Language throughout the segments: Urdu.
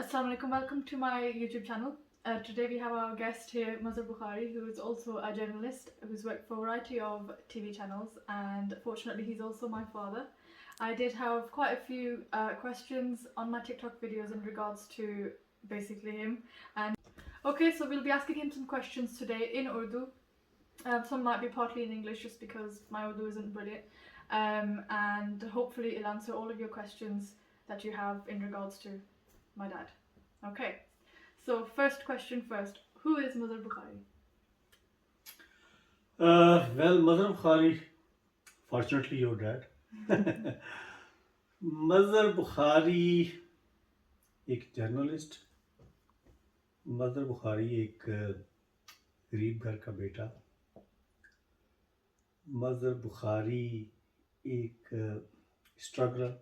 Assalamu alaikum, welcome to my YouTube channel. Today we have our guest here, Mazhar Bukhari, who is also a journalist who's worked for a variety of TV channels, and fortunately he's also my father. I did have quite a few questions on my TikTok videos in regards to basically him. And okay, so we'll be asking him some questions today in Urdu. Some might be partly in English just because my Urdu isn't brilliant. And hopefully it'll answer all of your questions that you have in regards to my dad. Okay, so first question first. Who is Mazhar Bukhari? Mazhar Bukhari, fortunately your dad. Mazhar Bukhari ایک جرنلسٹ، مظہر بخاری ایک غریب گھر کا بیٹا، مظہر بخاری ایک اسٹرگلر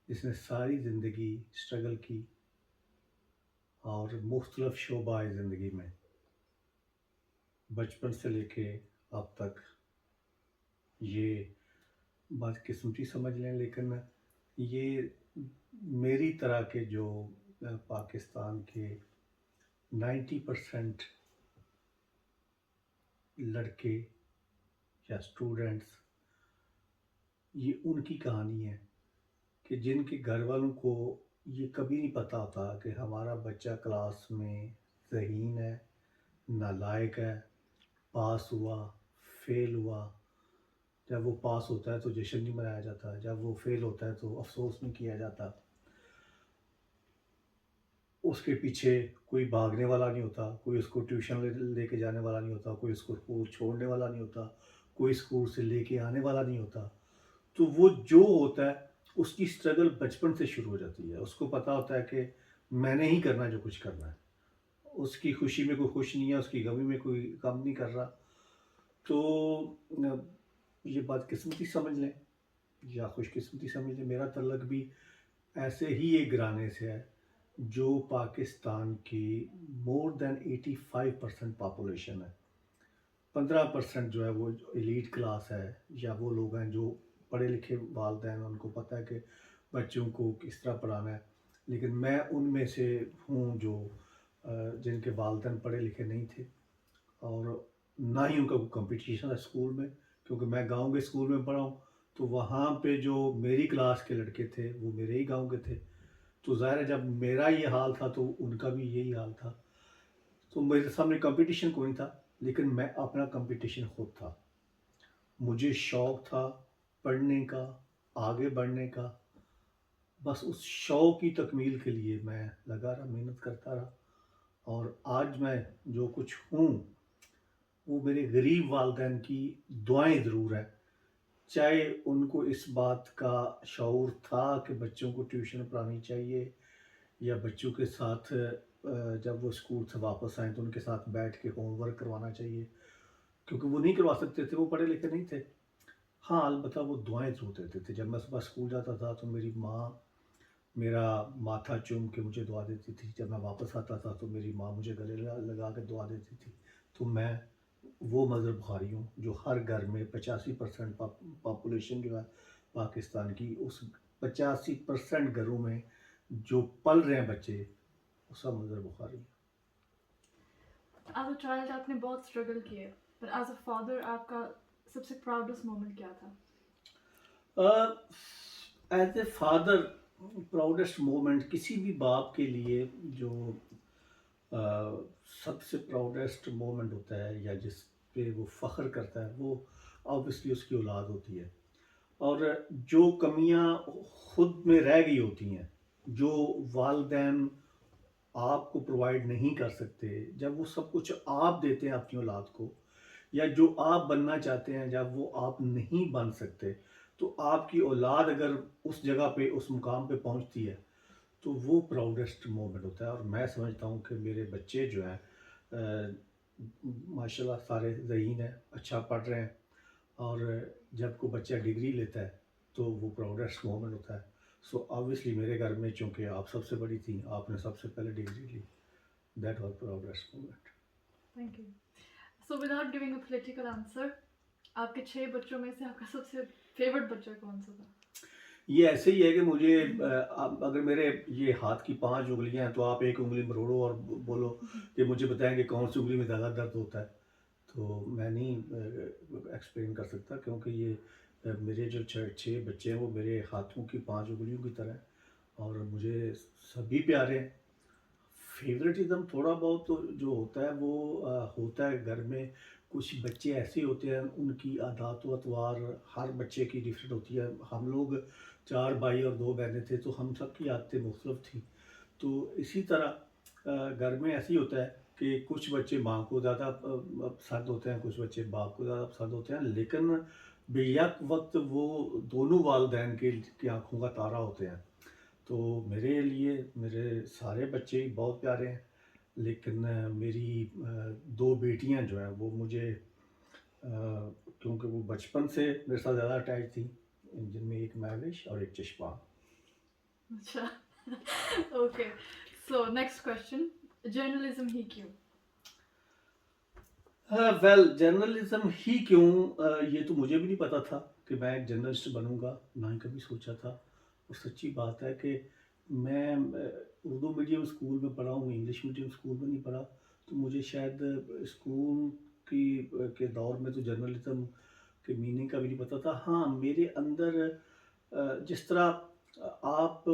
جس نے ساری زندگی اسٹرگل کی اور مختلف شعبہ زندگی میں بچپن سے لے کے اب تک یہ بدقسمتی سمجھ لیں، لیکن یہ میری طرح کے جو پاکستان کے 90% لڑکے یا اسٹوڈنٹس، یہ ان کی کہانی ہے کہ جن کے گھر والوں کو یہ کبھی نہیں پتہ ہوتا کہ ہمارا بچہ کلاس میں ذہین ہے، نالائق ہے، پاس ہوا، فیل ہوا۔ جب وہ پاس ہوتا ہے تو جشن نہیں منایا جاتا، جب وہ فیل ہوتا ہے تو افسوس نہیں کیا جاتا، اس کے پیچھے کوئی بھاگنے والا نہیں ہوتا، کوئی اس کو ٹیوشن لے کے جانے والا نہیں ہوتا، کوئی اس کو اسکول چھوڑنے والا نہیں ہوتا، کوئی اسکول سے لے کے آنے والا نہیں ہوتا۔ تو وہ جو ہوتا ہے اس کی اسٹرگل بچپن سے شروع ہو جاتی ہے، اس کو پتہ ہوتا ہے کہ میں نے ہی کرنا جو کچھ کرنا ہے، اس کی خوشی میں کوئی خوش نہیں ہے، اس کی غمی میں کوئی غم نہیں کر رہا۔ تو یہ بدقسمتی سمجھ لیں یا خوش قسمتی سمجھ لیں، میرا تعلق بھی ایسے ہی ایک گھرانے سے ہے جو پاکستان کی مور دین 85% پاپولیشن ہے۔ 15% جو ہے وہ ایلیٹ کلاس ہے، یا وہ لوگ ہیں جو پڑھے لکھے والدین، ان کو پتہ ہے کہ بچوں کو کس طرح پڑھانا ہے۔ لیکن میں ان میں سے ہوں جو جن کے والدین پڑھے لکھے نہیں تھے، اور نہ ہی ان کا کوئی کمپٹیشن ہے اسکول میں، کیونکہ میں گاؤں کے اسکول میں پڑھا ہوں، تو وہاں پہ جو میری کلاس کے لڑکے تھے وہ میرے ہی گاؤں کے تھے، تو ظاہر ہے جب میرا یہ حال تھا تو ان کا بھی یہی حال تھا۔ تو میرے سامنے کمپٹیشن کوئی نہیں تھا، لیکن میں اپنا کمپٹیشن خود تھا۔ مجھے شوق تھا پڑھنے کا، آگے بڑھنے کا، بس اس شوق کی تکمیل کے لیے میں لگا رہا، محنت کرتا رہا، اور آج میں جو کچھ ہوں وہ میرے غریب والدین کی دعائیں ضرور ہیں۔ چاہے ان کو اس بات کا شعور تھا کہ بچوں کو ٹیوشن پڑھانی چاہیے، یا بچوں کے ساتھ جب وہ اسکول سے واپس آئیں تو ان کے ساتھ بیٹھ کے ہوم ورک کروانا چاہیے، کیونکہ وہ نہیں کروا سکتے تھے، وہ پڑھے لکھے نہیں تھے۔ ہاں البتہ وہ دعائیں ضرور دیتے تھے۔ جب میں صبح اسکول جاتا تھا تو میری ماں میرا ماتھا چوم کے مجھے دعا دیتی تھی، جب میں واپس آتا تھا تو میری ماں مجھے گلے لگا کے دعا دیتی تھی۔ تو میں وہ مظہر بخاری ہوں جو ہر گھر میں 85% پاپولیشن جو ہے پاکستان کی، اس 85% گھروں میں جو پل رہے ہیں بچے، وہ سب مظہر بخاری ہیں۔ As a child آپ نے بہت اسٹرگل کیے، but as a father آپ کا سب سے پراؤڈسٹ مومنٹ کیا تھا؟ ایز اے فادر پراؤڈسٹ مومنٹ کسی بھی باپ کے لیے جو سب سے پراؤڈسٹ مومنٹ ہوتا ہے یا جس پہ وہ فخر کرتا ہے، وہ آبویسلی اس کی اولاد ہوتی ہے، اور جو کمیاں خود میں رہ گئی ہوتی ہیں، جو والدین آپ کو پرووائڈ نہیں کر سکتے، جب وہ سب کچھ آپ دیتے ہیں اپنی اولاد کو، یا جو آپ بننا چاہتے ہیں جب وہ آپ نہیں بن سکتے، تو آپ کی اولاد اگر اس جگہ پہ اس مقام پہ پہنچتی ہے تو وہ پراؤڈسٹ مومنٹ ہوتا ہے۔ اور میں سمجھتا ہوں کہ میرے بچے جو ہیں ماشاء اللہ سارے ذہین ہیں، اچھا پڑھ رہے ہیں، اور جب کوئی بچہ ڈگری لیتا ہے تو وہ پراؤڈسٹ مومنٹ ہوتا ہے۔ سو آبویسلی میرے گھر میں چونکہ آپ سب سے بڑی تھیں، آپ نے سب سے پہلے ڈگری لی، that was proudest moment. Thank you. So without giving a political answer, آپ کے 6 بچوں میں سے آپ کا سب سے فیورٹ بچہ کون سا تھا؟ یہ ایسے ہی ہے کہ مجھے اگر میرے یہ ہاتھ کی 5 انگلیاں ہیں تو آپ ایک انگلی مروڑو اور بولو کہ مجھے بتائیں کہ کون سی انگلی میں زیادہ درد ہوتا ہے، تو میں نہیں ایکسپلین کر سکتا، کیونکہ یہ میرے جو 6 بچے ہیں وہ میرے ہاتھوں کی 5 انگلیوں کی طرح ہیں، اور مجھے سبھی پیارے ہیں۔ فیوریٹزم تھوڑا بہت جو ہوتا ہے وہ ہوتا ہے گھر میں، کچھ بچے ایسے ہوتے ہیں ان کی عادات و اطوار ہر بچے کی ڈفرینٹ ہوتی ہے۔ ہم لوگ 4 بھائی اور 2 بہنیں تھے تو ہم سب کی عادتیں مختلف تھیں، تو اسی طرح گھر میں ایسے ہی ہوتا ہے کہ کچھ بچے ماں کو زیادہ پسند ہوتے ہیں، کچھ بچے باپ کو زیادہ پسند ہوتے ہیں، لیکن بیک وقت وہ دونوں والدین کی آنکھوں کا تارا ہوتے ہیں۔ تو میرے لیے میرے سارے بچے ہی بہت پیارے ہیں، لیکن میری 2 بیٹیاں جو ہیں وہ مجھے کیونکہ وہ بچپن سے میرے ساتھ زیادہ اٹیچ تھیں، جن میں ایک مہوش اور ایک چشپا۔ اچھا okay, so next question, journalism ہی کیوں؟ ویل جرنلزم ہی کیوں، یہ تو مجھے بھی نہیں پتا تھا کہ میں ایک جرنلسٹ بنوں گا، نہ ہی کبھی سوچا تھا۔ اور سچی بات ہے کہ میں اردو میڈیم اسکول میں پڑھا ہوں، انگلش میڈیم اسکول میں نہیں پڑھا، تو مجھے شاید اسکول کے دور میں تو جرنلزم کے میننگ کا بھی نہیں پتا تھا۔ ہاں میرے اندر جس طرح آپ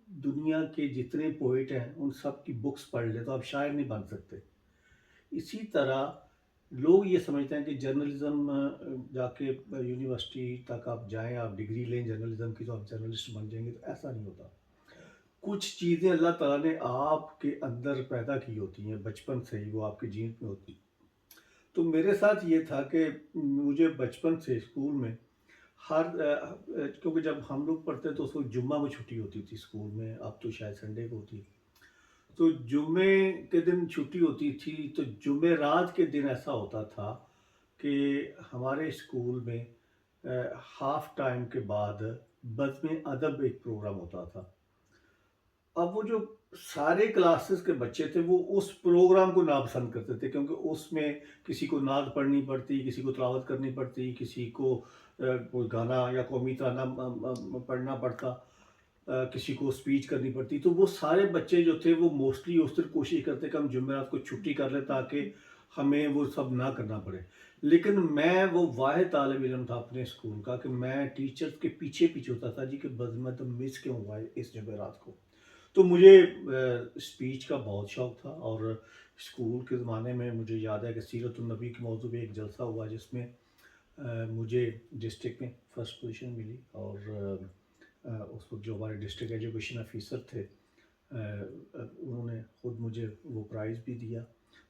دنیا کے جتنے پوئٹ ہیں ان سب کی بکس پڑھ لیں تو آپ شاعر نہیں بن سکتے، اسی طرح لوگ یہ سمجھتے ہیں کہ جرنلزم جا کے یونیورسٹی تک آپ جائیں، آپ ڈگری لیں جرنلزم کی تو آپ جرنلسٹ بن جائیں گے، تو ایسا نہیں ہوتا۔ کچھ چیزیں اللہ تعالیٰ نے آپ کے اندر پیدا کی ہوتی ہیں، بچپن سے ہی وہ آپ کے جین میں ہوتی۔ تو میرے ساتھ یہ تھا کہ مجھے بچپن سے اسکول میں کیونکہ جب ہم لوگ پڑھتے تو اس وقت جمعہ کو چھٹی ہوتی تھی اسکول میں، اب تو شاید سنڈے کو ہوتی، تو جمعے کے دن چھٹی ہوتی تھی، تو جمعرات کے دن ایسا ہوتا تھا کہ ہمارے اسکول میں ہاف ٹائم کے بعد بزم ادب ایک پروگرام ہوتا تھا۔ اب وہ جو سارے کلاسز کے بچے تھے وہ اس پروگرام کو ناپسند کرتے تھے، کیونکہ اس میں کسی کو نعت پڑھنی پڑتی، کسی کو تلاوت کرنی پڑتی، کسی کو کوئی گانا یا قومی ترانہ پڑھنا پڑتا، کسی کو اسپیچ کرنی پڑتی، تو وہ سارے بچے جو تھے وہ موسٹلی اس طرح کوشش کرتے کہ ہم جمعرات کو چھٹی کر لیں تاکہ ہمیں وہ سب نہ کرنا پڑے۔ لیکن میں وہ واحد طالب علم تھا اپنے اسکول کا کہ میں ٹیچرز کے پیچھے پیچھے ہوتا تھا جی کہ بزمت مس کیوں ہوا ہے اس جمعرات کو۔ تو مجھے اسپیچ کا بہت شوق تھا، اور اسکول کے زمانے میں مجھے یاد ہے کہ سیرت النبی کے موضوع پہ ایک جلسہ ہوا جس میں مجھے ڈسٹرکٹ میں فرسٹ پوزیشن ملی، اور اس وقت جو ہمارے ڈسٹرکٹ ایجوکیشن آفیسر تھے انہوں نے خود مجھے وہ پرائز بھی دیا۔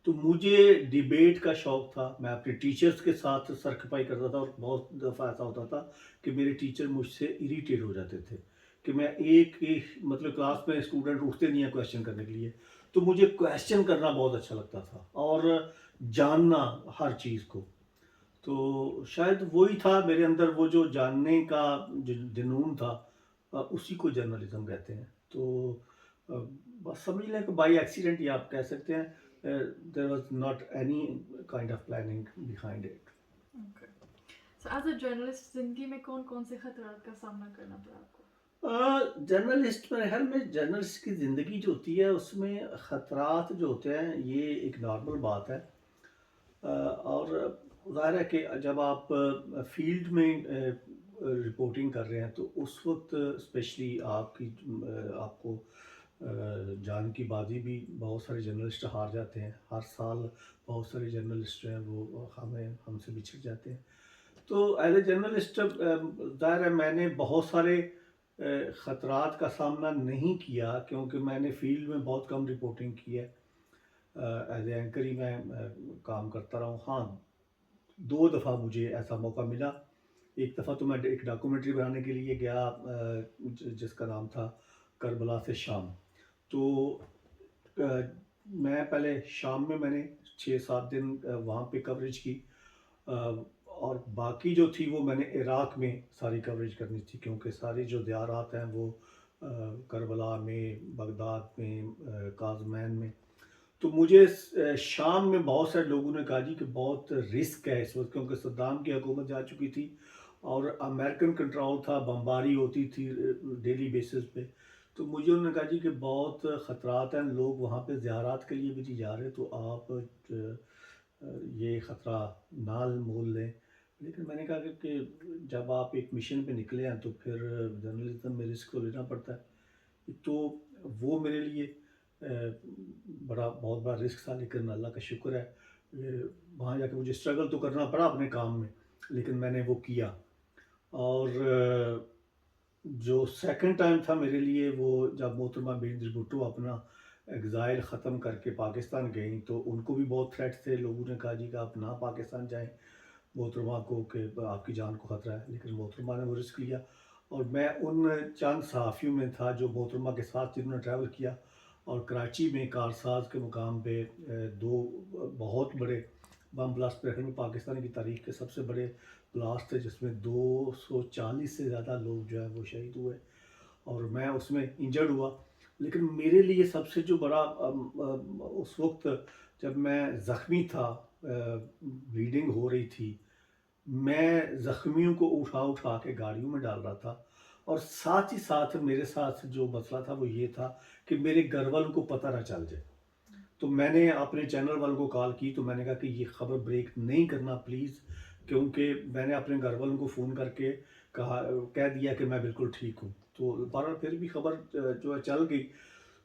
تو مجھے ڈیبیٹ کا شوق تھا، میں اپنے ٹیچرز کے ساتھ سرکھپائی کرتا تھا، اور بہت دفعہ ایسا ہوتا تھا کہ میرے ٹیچر مجھ سے اریٹیٹ ہو جاتے تھے کہ میں ایک مطلب کلاس میں اسٹوڈنٹ اٹھتے نہیں ہیں کویشچن کرنے کے لیے، تو مجھے کویشچن کرنا بہت اچھا لگتا تھا اور جاننا ہر چیز کو۔ تو شاید وہی تھا میرے اندر، وہ جو جاننے کا جنون تھا، اسی کو جرنلزم کہتے ہیں۔ تو بس سمجھ لیں کہ بائی ایکسیڈنٹ یہ آپ کہہ سکتے ہیں، there was not any kind of planning behind it. Okay, so as a journalist زندگی میں کون کون سے خطرات کا سامنا کرنا پڑا آپ کو؟ جرنلسٹ میرے خیال میں جرنلسٹ کی زندگی جو ہوتی ہے اس میں خطرات جو ہوتے ہیں یہ ایک نارمل بات ہے، اور ظاہر ہے کہ جب آپ فیلڈ میں رپورٹنگ کر رہے ہیں تو اس وقت اسپیشلی آپ کو جان کی بازی بھی بہت سارے جرنلسٹ ہار جاتے ہیں، ہر سال بہت سارے جرنلسٹ جو ہیں وہ ہم سے بچھڑ جاتے ہیں۔ تو ایز اے جرنلسٹ ظاہر ہے میں نے بہت سارے خطرات کا سامنا نہیں کیا، کیونکہ میں نے فیلڈ میں بہت کم رپورٹنگ کی ہے، ایز اے اینکر ہی میں کام کرتا رہا ہوں۔ ہاں 2 دفعہ مجھے ایسا موقع ملا، ایک دفعہ تو میں ایک ڈاکومنٹری بنانے کے لیے گیا جس کا نام تھا کربلا سے شام، تو میں پہلے شام میں نے 6-7 دن وہاں پہ کوریج کی، اور باقی جو تھی وہ میں نے عراق میں ساری کوریج کرنی تھی، کیونکہ سارے جو دیارات ہیں وہ کربلا میں، بغداد میں، کاظمین میں۔ تو مجھے شام میں بہت سارے لوگوں نے کہا جی کہ بہت رسک ہے اس وقت، کیونکہ صدام کی حکومت جا چکی تھی اور امریکن کنٹرول تھا, بمباری ہوتی تھی ڈیلی بیسس پہ. تو مجھے انہوں نے کہا جی کہ بہت خطرات ہیں, لوگ وہاں پہ زیارات کے لیے بھی نہیں جا رہے, تو آپ یہ خطرہ نہ مول لیں. لیکن میں نے کہا کہ جب آپ ایک مشن پہ نکلے ہیں تو پھر جرنلزم میں رسک تو لینا پڑتا ہے. تو وہ میرے لیے بہت بڑا رسک تھا, لیکن اللہ کا شکر ہے وہاں جا کے مجھے اسٹرگل تو کرنا پڑا اپنے کام میں, لیکن میں نے وہ کیا. اور جو سیکنڈ ٹائم تھا میرے لیے وہ جب محترمہ بینظیر بھٹو اپنا ایگزائل ختم کر کے پاکستان گئیں, تو ان کو بھی بہت تھریٹ تھے. لوگوں نے کہا جی کہ آپ نہ پاکستان جائیں محترمہ کو, کہ آپ کی جان کو خطرہ ہے. لیکن محترمہ نے وہ رسک لیا, اور میں ان چند صحافیوں میں تھا جو محترمہ کے ساتھ جنہوں نے ٹریول کیا. اور کراچی میں کارساز کے مقام پہ 2 بہت بڑے بم بلاسٹ پہ میں پاکستان کی تاریخ کے سب سے بڑے بلاسٹ تھے, جس میں 240 سے زیادہ لوگ جو ہے وہ شہید ہوئے, اور میں اس میں انجرڈ ہوا. لیکن میرے لیے سب سے جو بڑا اس وقت جب میں زخمی تھا, بلیڈنگ ہو رہی تھی, میں زخمیوں کو اٹھا کے گاڑیوں میں ڈال رہا تھا, اور ساتھ ہی ساتھ میرے ساتھ جو مسئلہ تھا وہ یہ تھا کہ میرے گھر والوں کو پتہ نہ چل جائے. تو میں نے اپنے چینل والوں کو کال کی, تو میں نے کہا کہ یہ خبر بریک نہیں کرنا پلیز, کیونکہ میں نے اپنے گھر والوں کو فون کر کے کہہ دیا کہ میں بالکل ٹھیک ہوں. تو بہرحال پھر بھی خبر جو ہے چل گئی.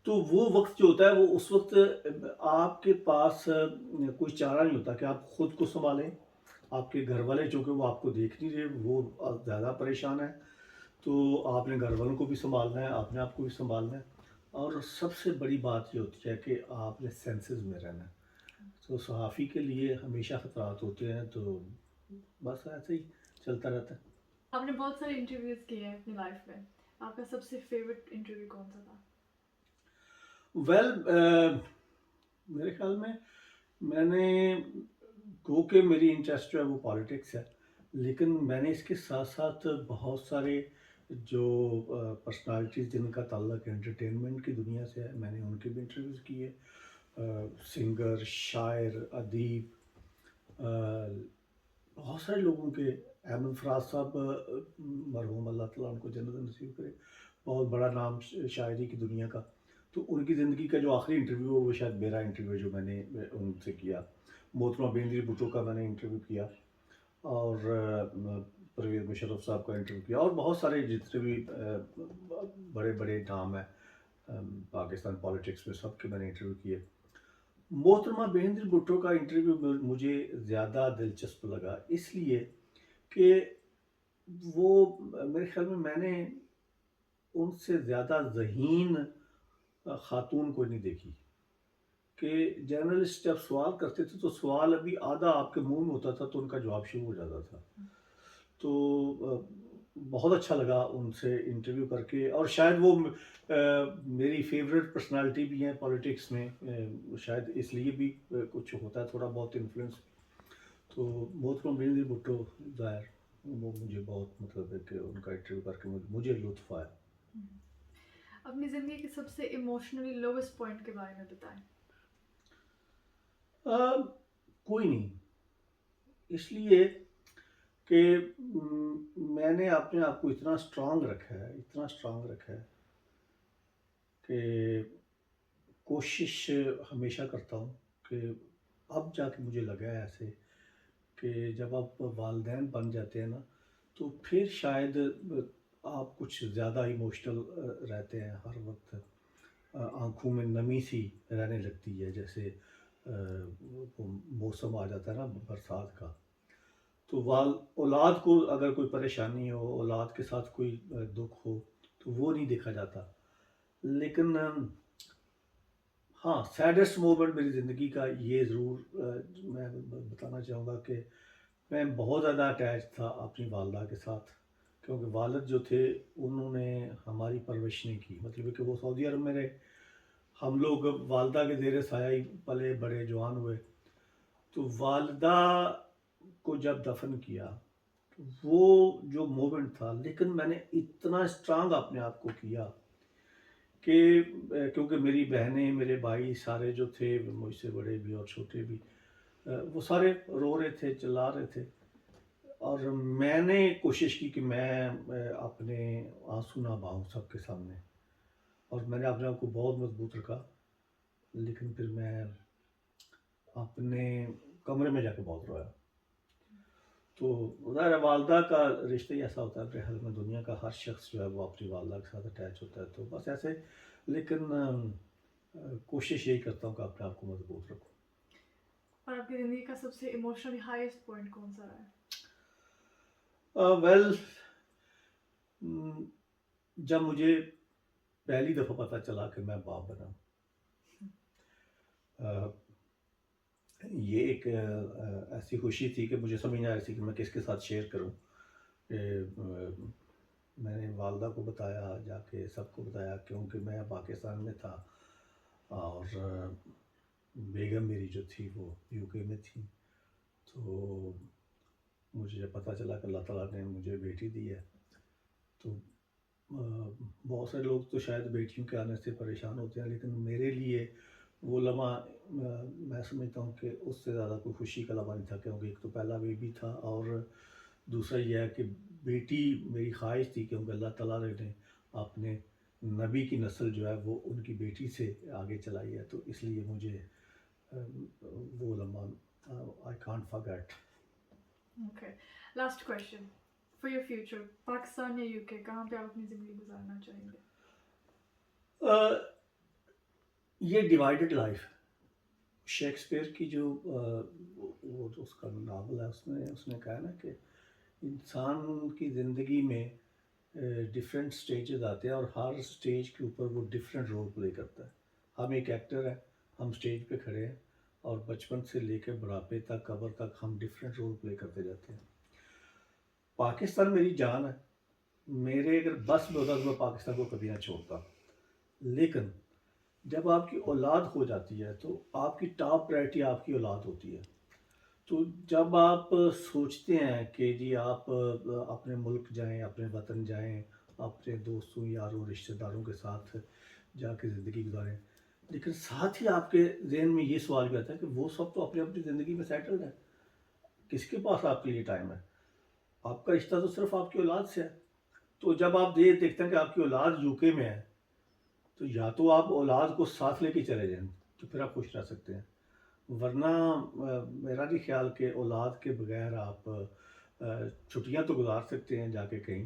تو وہ وقت جو ہوتا ہے وہ اس وقت آپ کے پاس کوئی چارہ نہیں ہوتا کہ آپ خود کو سنبھالیں. آپ کے گھر والے چونکہ وہ آپ کو دیکھ نہیں رہے, وہ زیادہ پریشان ہیں, تو آپ نے گھر والوں کو بھی سنبھالنا ہے, آپ نے آپ کو بھی سنبھالنا ہے. اور سب سے بڑی بات یہ ہوتی ہے کہ آپ نے سینسز میں رہنا ہے. تو صحافی کے لیے ہمیشہ خطرات ہوتے ہیں, تو بس ایسے ہی چلتا رہتا ہے. آپ نے بہت سارے انٹرویوز کیے ہیں اپنی لائف میں, آپ کا سب سے فیوریٹ انٹرویو کون سا تھا؟ میرے خیال میں نے گو کہ میری انٹرسٹ جو ہے وہ پالیٹکس ہے, لیکن میں نے اس کے ساتھ ساتھ بہت سارے جو پرسنالٹیز جن کا تعلق انٹرٹینمنٹ کی دنیا سے ہے, میں نے ان کے بھی انٹرویوز کیے. سنگر, شاعر, ادیب, بہت سارے لوگوں کے. احمد فراز صاحب مرحوم, اللہ تعالیٰ ان کو جنت نصیب کرے, بہت بڑا نام شاعری کی دنیا کا. تو ان کی زندگی کا جو آخری انٹرویو ہے وہ شاید میرا انٹرویو جو میں نے ان سے کیا. محترمہ بینظیر بھٹو کا میں نے انٹرویو کیا, اور پرویز مشرف صاحب کا انٹرویو کیا, اور بہت سارے جتنے بھی بڑے بڑے نام ہیں پاکستان پالیٹکس میں, سب کے میں نے انٹرویو کیے. محترمہ بینظیر بھٹو کا انٹرویو مجھے زیادہ دلچسپ لگا, اس لیے کہ وہ میرے خیال میں نے ان سے زیادہ ذہین خاتون کوئی نہیں دیکھی. کہ جرنلسٹ جب سوال کرتے تھے تو سوال ابھی آدھا آپ کے منہ میں ہوتا تھا تو ان کا جواب شروع ہو جاتا تھا. تو بہت اچھا لگا ان سے انٹرویو کر کے, اور شاید وہ میری فیوریٹ پرسنالٹی بھی ہیں پالیٹکس میں, شاید اس لیے بھی کچھ ہوتا ہے تھوڑا بہت انفلوئنس. تو محترمہ بینظیر بھٹو ظاہر وہ مجھے بہت مطلب ہے کہ ان کا انٹرویو کر کے مجھے لطف آیا. اپنی زندگی کے سب سے ایموشنلی لوویسٹ پوائنٹ کے بارے میں بتائیں. کوئی نہیں, اس لیے کہ میں نے اپنے آپ کو اتنا اسٹرانگ رکھا ہے کہ کوشش ہمیشہ کرتا ہوں کہ اب جا کے مجھے لگا ہے ایسے کہ جب آپ والدین بن جاتے ہیں نا تو پھر شاید آپ کچھ زیادہ ایموشنل رہتے ہیں, ہر وقت آنکھوں میں نمی سی رہنے لگتی ہے, جیسے موسم آ جاتا ہے نا برسات کا. تو اولاد کو اگر کوئی پریشانی ہو, اولاد کے ساتھ کوئی دکھ ہو تو وہ نہیں دیکھا جاتا. لیکن ہاں, سیڈسٹ مومنٹ میری زندگی کا یہ ضرور میں بتانا چاہوں گا کہ میں بہت زیادہ اٹیچ تھا اپنی والدہ کے ساتھ, کیونکہ والد جو تھے انہوں نے ہماری پرورش نہیں کی. مطلب کہ وہ سعودی عرب میں رہے, ہم لوگ والدہ کے زیر سایہ ہی پلے بڑے, جوان ہوئے. تو والدہ کو جب دفن کیا تو وہ جو مومنٹ تھا, لیکن میں نے اتنا اسٹرانگ اپنے آپ کو کیا کہ کیونکہ میری بہنیں, میرے بھائی سارے جو تھے, مجھ سے بڑے بھی اور چھوٹے بھی, وہ سارے رو رہے تھے, چلا رہے تھے. اور میں نے کوشش کی کہ میں اپنے آنسو نہ بہاؤں سب کے سامنے، اور میں نے اپنے آپ کو بہت مضبوط رکھا، لیکن پھر میں اپنے کمرے میں جا کے بہت رویا. تو ظاہر ہے والدہ کا رشتہ ہی ایسا ہوتا ہے، میرے خیال میں دنیا کا ہر شخص جو ہے وہ اپنی والدہ کے ساتھ اٹیچ ہوتا ہے، تو بس ایسے. لیکن کوشش یہی کرتا ہوں کہ اپنے آپ کو مضبوط رکھوں. اور آپ کی زندگی کا سب سے ایموشنلی ہائیسٹ پوائنٹ کون سا رہا ہے؟ ویل، جب مجھے پہلی دفعہ پتہ چلا کہ میں باپ بنا، یہ ایک ایسی خوشی تھی کہ مجھے سمجھ نہیں آ رہی تھی کہ میں کس کے ساتھ شیئر کروں. میں نے والدہ کو بتایا، جا کے سب کو بتایا، کیونکہ میں پاکستان میں تھا اور بیگم میری جو تھی وہ یو کے میں تھی. تو مجھے جب پتہ چلا کہ اللہ تعالیٰ نے مجھے بیٹی دی ہے، تو بہت سارے لوگ تو شاید بیٹیوں کے آنے سے پریشان ہوتے ہیں، لیکن میرے لیے وہ لمحہ میں سمجھتا ہوں کہ اس سے زیادہ کوئی خوشی کا لمحہ نہیں تھا، کیونکہ ایک تو پہلا بیبی تھا، اور دوسرا یہ ہے کہ بیٹی میری خواہش تھی، کیونکہ اللہ تعالیٰ نے اپنے نبی کی نسل جو ہے وہ ان کی بیٹی سے آگے چلائی ہے، تو اس لیے مجھے وہ لمحہ I can't forget. Okay, last question for your future, Pakistan یا یو کے، کہاں پہ آپ اپنی زندگی گزارنا چاہیں گے؟ یہ ڈیوائڈڈ لائف، شیکسپیئر کی جو وہ اس کا ناول ہے، اس نے کہا نا کہ انسان کی زندگی میں ڈفرینٹ سٹیجز آتے ہیں، اور ہر سٹیج کے اوپر وہ ڈفرینٹ رول پلے کرتا ہے. ہم ایک ایکٹر ہیں، ہم سٹیج پہ کھڑے ہیں، اور بچپن سے لے کے بڑھاپے تک، قبر تک ہم ڈفرینٹ رول پلے کرتے جاتے ہیں. پاکستان میری جان ہے، میرے اگر بس میں ہوتا تو میں پاکستان کو کبھی نہ چھوڑتا. لیکن جب آپ کی اولاد ہو جاتی ہے تو آپ کی ٹاپ پرائرٹی آپ کی اولاد ہوتی ہے. تو جب آپ سوچتے ہیں کہ جی آپ اپنے ملک جائیں، اپنے وطن جائیں، اپنے دوستوں یاروں رشتہ داروں کے ساتھ جا کے زندگی گزاریں، لیکن ساتھ ہی آپ کے ذہن میں یہ سوال بھی آتا ہے کہ وہ سب تو اپنی اپنی زندگی میں سیٹلڈ ہے، کس کے پاس آپ کے لیے ٹائم ہے؟ آپ کا رشتہ تو صرف آپ کی اولاد سے ہے. تو جب آپ یہ دیکھتے ہیں کہ آپ کی اولاد یو کے میں ہے، تو یا تو آپ اولاد کو ساتھ لے کے چلے جائیں، تو پھر آپ خوش رہ سکتے ہیں، ورنہ میرا نہیں خیال کہ اولاد کے بغیر آپ چھٹیاں تو گزار سکتے ہیں جا کے کہیں،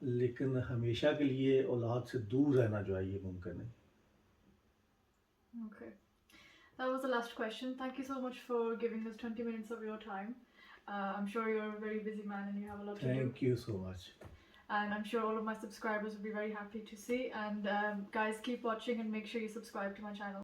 لیکن ہمیشہ کے لیے اولاد سے دور رہنا جو ہے یہ ممکن ہے. Okay. That was the last question. Thank you so much for giving us 20 minutes of your time. I'm sure you're a very busy man and you have a lot to do. Thank you so much. And I'm sure all of my subscribers will be very happy to see. And guys, keep watching and make sure you subscribe to my channel.